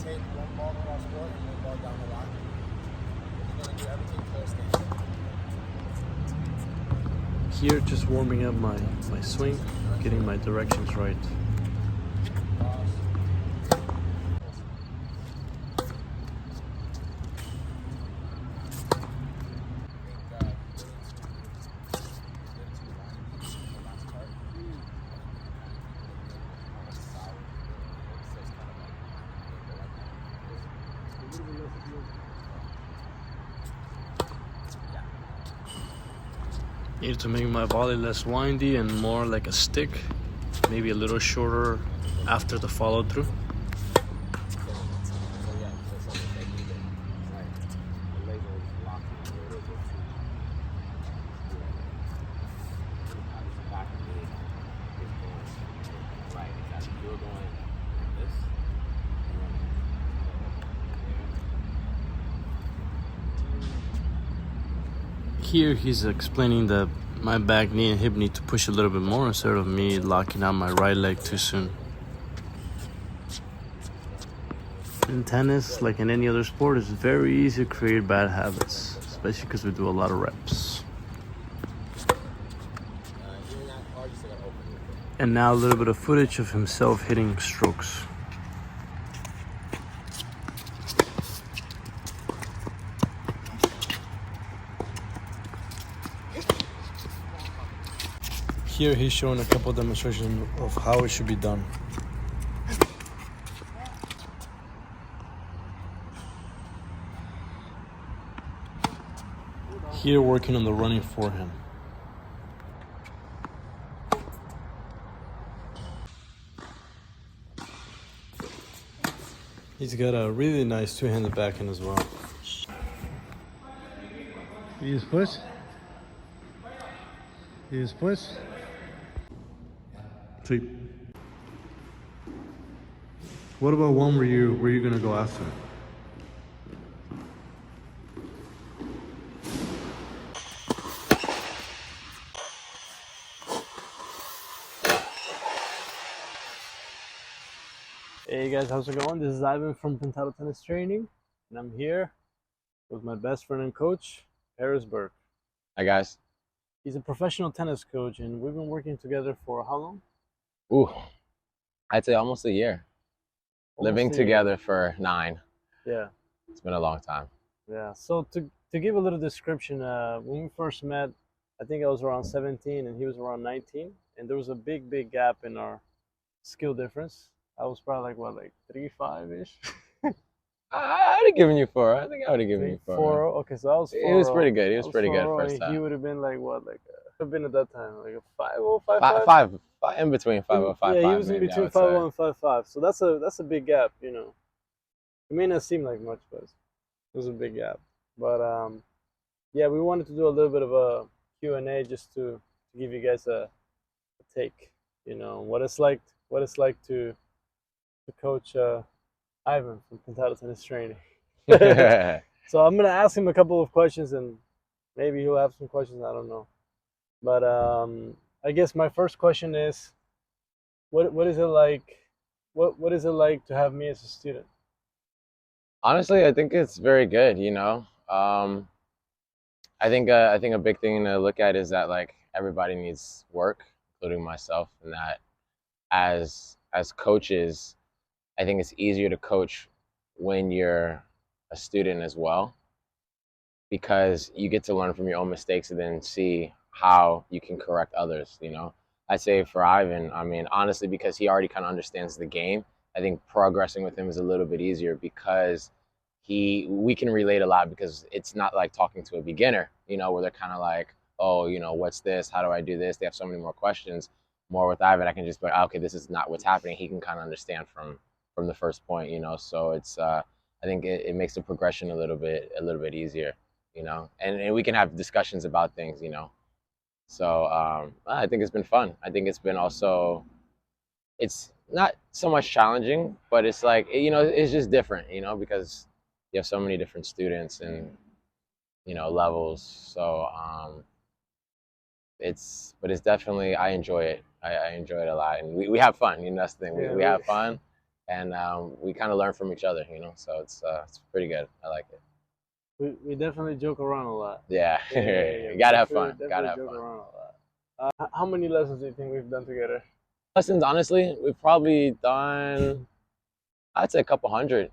take one ball from our sport and one ball down the line. We're going to do everything full stand. Here, just warming up my swing, getting my directions right. Need to make my volley less windy and more like a stick, maybe a little shorter after the follow through. Here he's explaining that my back knee and hip need to push a little bit more instead of me locking out my right leg too soon. In tennis, like in any other sport, it's very easy to create bad habits, especially because we do a lot of reps. And now a little bit of footage of himself hitting strokes. Here he's showing a couple demonstrations of how it should be done. Here working on the running forehand. He's got a really nice two-handed backhand as well. ¿Y después? ¿Y después? Sí. What about one where you're gonna go after? Hey guys, how's it going? This is Ivan from Pintado Tennis Training, and I'm here with my best friend and coach, Harrisburg. Hi guys. He's a professional tennis coach, and we've been working together for how long? Ooh, I'd say almost a year. Living together for 9. Yeah. It's been a long time. Yeah. So to give a little description, when we first met, I think I was around 17 and he was around 19, and there was a big gap in our skill difference. I was probably like 3-5-ish. I would have given you 4. I think I would have given you 4. 4. Okay, so I was 4. He was pretty good. He was pretty good first time. He would have been like what? Like have been at that time like a 5-0, 5 in between 5-0, 5-5. Yeah, he was in between 5-0 and 5-5. So that's a big gap, you know. It may not seem like much, but it was a big gap. But yeah, we wanted to do a little bit of a Q&A just to give you guys a take, you know, what it's like to coach Ivan from Pintado Tennis Training. So I'm gonna ask him a couple of questions, and maybe he'll have some questions. I don't know, but I guess my first question is, what is it like? What is it like to have me as a student? Honestly, I think it's very good. You know, I think a big thing to look at is that like everybody needs work, including myself, and that as coaches, I think it's easier to coach when you're a student as well, because you get to learn from your own mistakes and then see how you can correct others, you know. I say for Ivan, I mean, honestly, because he already kind of understands the game, I think progressing with him is a little bit easier because we can relate a lot, because it's not like talking to a beginner, you know, where they're kind of like, oh, you know, what's this? How do I do this? They have so many more questions. More with Ivan, I can just be like, okay, this is not what's happening. He can kind of understand from the first point, you know. So it's I think it makes the progression a little bit easier, you know, and we can have discussions about things, you know. So I think it's been fun. I think it's been also, it's not so much challenging, but it's like, you know, it's just different, you know, because you have so many different students and, you know, levels. So it's definitely, I enjoy it. I enjoy it a lot, and we have fun. You know, that's the thing. We have fun. and we kind of learn from each other, so it's pretty good. I like it. We definitely joke around a lot. Yeah, Yeah. you We gotta have definitely, fun. Gotta definitely have joke fun. around a lot. How many lessons do you think we've done together? Lessons, honestly, we've probably done, I'd say a couple hundred.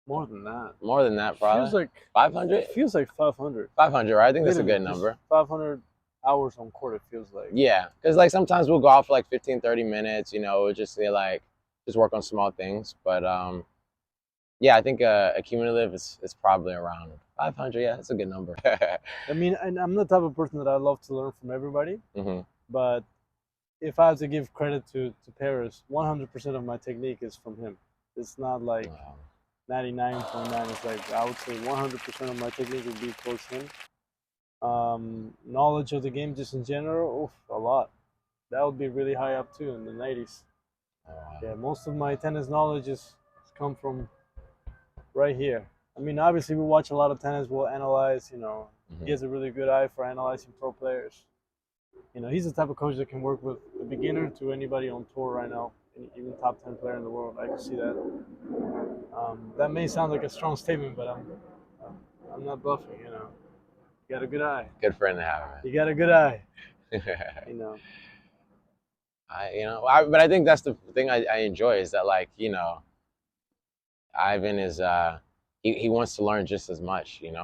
More than that. More than that, Feels probably. like 500? feels like 500. 500, right? I think that's a Literally, good just number. 500 hours on court. It feels like. Yeah, because like sometimes we'll go out for like 15, 30 minutes, we'll just say like, just work on small things. But yeah, I think a cumulative is probably around 500. Yeah, that's a good number. I mean, and I'm the type of person that I love to learn from everybody. hmm But if I have to give credit to Paris, 100% of my technique is from him. It's not like Wow. 99.9. It's like I would say 100% of my technique would be towards him. Knowledge of the game just in general, oof, a lot. That would be really high up too in the 90s. Wow. Yeah, most of my tennis knowledge is come from right here. I mean, obviously we watch a lot of tennis. We'll analyze. He has a really good eye for analyzing pro players. He's the type of coach that can work with a beginner to anybody on tour right now, even top 10 player in the world. I can see that. That may sound like a strong statement, but I'm not bluffing. You got a good eye. Good friend to have, You got a good eye. man. You know. But I think that's the thing I enjoy is that like, Ivan is he wants to learn just as much, we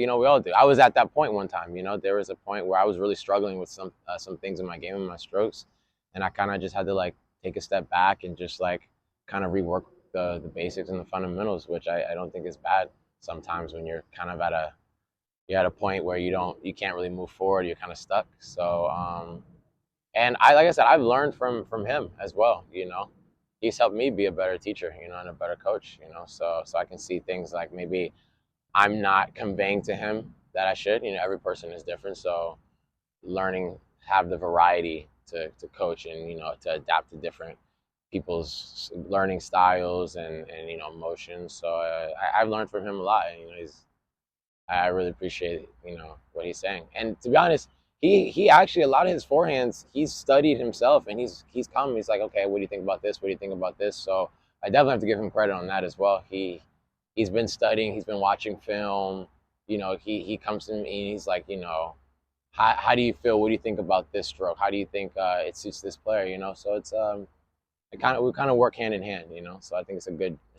all do. I was at that point one time, there was a point where I was really struggling with some things in my game and my strokes, and I kind of just had to like take a step back and just like kind of rework the basics and the fundamentals, which I don't think is bad sometimes when you're kind of you're at a point where you can't really move forward, you're kind of stuck. So and like I said, I've learned from him as well, he's helped me be a better teacher, and a better coach, so I can see things like maybe I'm not conveying to him that I should. Every person is different, so learning have the variety to coach and to adapt to different people's learning styles and emotions. So I've learned from him a lot. And, I really appreciate what he's saying. And to be honest, he actually a lot of his forehands he's studied himself, and he's come. He's like, okay, what do you think about this? What do you think about this? So I definitely have to give him credit on that as well. He's been studying. He's been watching film. He comes to me and he's like, how do you feel? What do you think about this stroke? How do you think it suits this player? So it's we kind of work hand in hand. So I think it's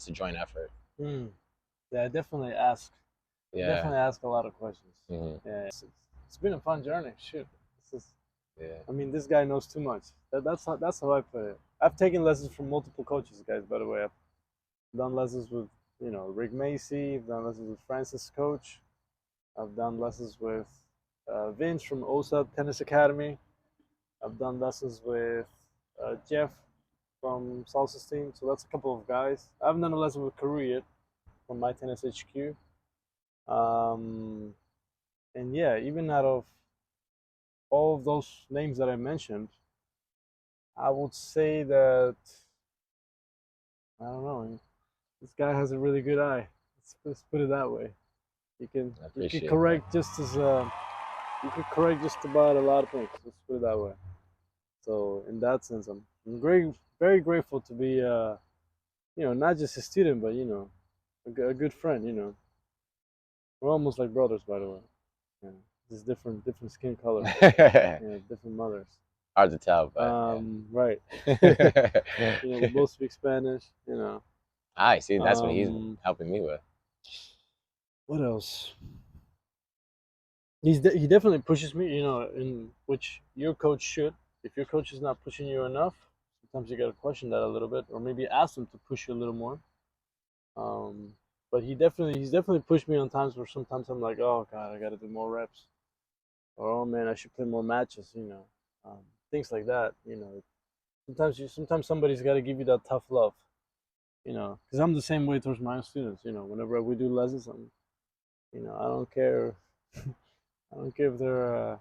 a joint effort. Yeah, definitely ask. Yeah. Definitely ask a lot of questions. Mm-hmm. Yeah, it's been a fun journey. Shoot, Yeah. I mean, this guy knows too much. That's how I put it. I've taken lessons from multiple coaches, guys. By the way, I've done lessons with Rick Macy. I've done lessons with Francis Coach. I've done lessons with Vince from OSA Tennis Academy. I've done lessons with Jeff from Salsa's team. So that's a couple of guys. I haven't done a lesson with Peru yet from My Tennis HQ. And yeah, even out of all of those names that I mentioned, I would say that I don't know. This guy has a really good eye. Let's put it that way. You can correct just as you could correct just about a lot of things. Let's put it that way. So in that sense, I'm very grateful to be not just a student, but a good friend. We're almost like brothers, by the way. Yeah, just different skin color. Yeah, different mothers. Hard to tell, but right. We both speak Spanish. I see. That's what he's helping me with. What else? He definitely pushes me. In which your coach should. If your coach is not pushing you enough, sometimes you got to question that a little bit, or maybe ask him to push you a little more. But he's definitely pushed me on times where sometimes I'm like, oh god, I got to do more reps, or oh man, I should play more matches. Things like that. Sometimes somebody's got to give you that tough love. Because I'm the same way towards my students. Whenever we do lessons, I don't care. I don't care if they're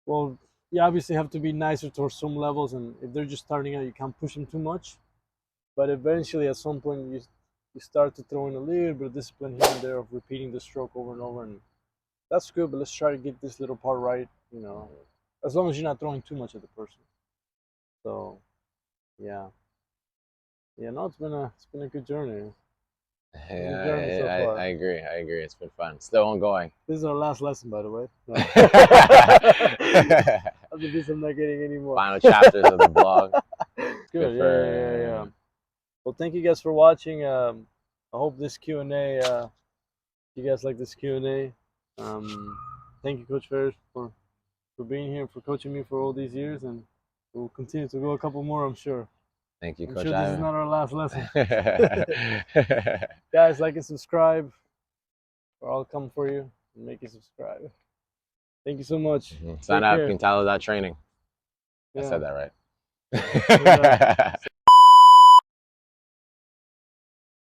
well. You obviously have to be nicer towards some levels, and if they're just starting out, you can't push them too much. But eventually, at some point, you start to throw in a little bit of discipline here and there of repeating the stroke over and over, and that's good. But let's try to get this little part right. As long as you're not throwing too much at the person. So, yeah. yeah, no, it's been a good journey. Good Yeah, journey so far. I agree. I agree. It's been fun. Still ongoing. This is our last lesson, by the way. No. After this, I'm not getting any more. Final chapters of the blog. Good. For, Well, thank you guys for watching. I hope this Q&A, you guys like this Q&A. Thank you, Coach Ferris, for being here, for coaching me for all these years, and we'll continue to go a couple more, I'm sure. Thank you, I'm Coach sure this is Ivan. not our last lesson. Guys, like and subscribe, or I'll come for you and make you subscribe. Thank you so much. Sign Take up, care. Pintado.training. I Yeah. said that right. Yeah.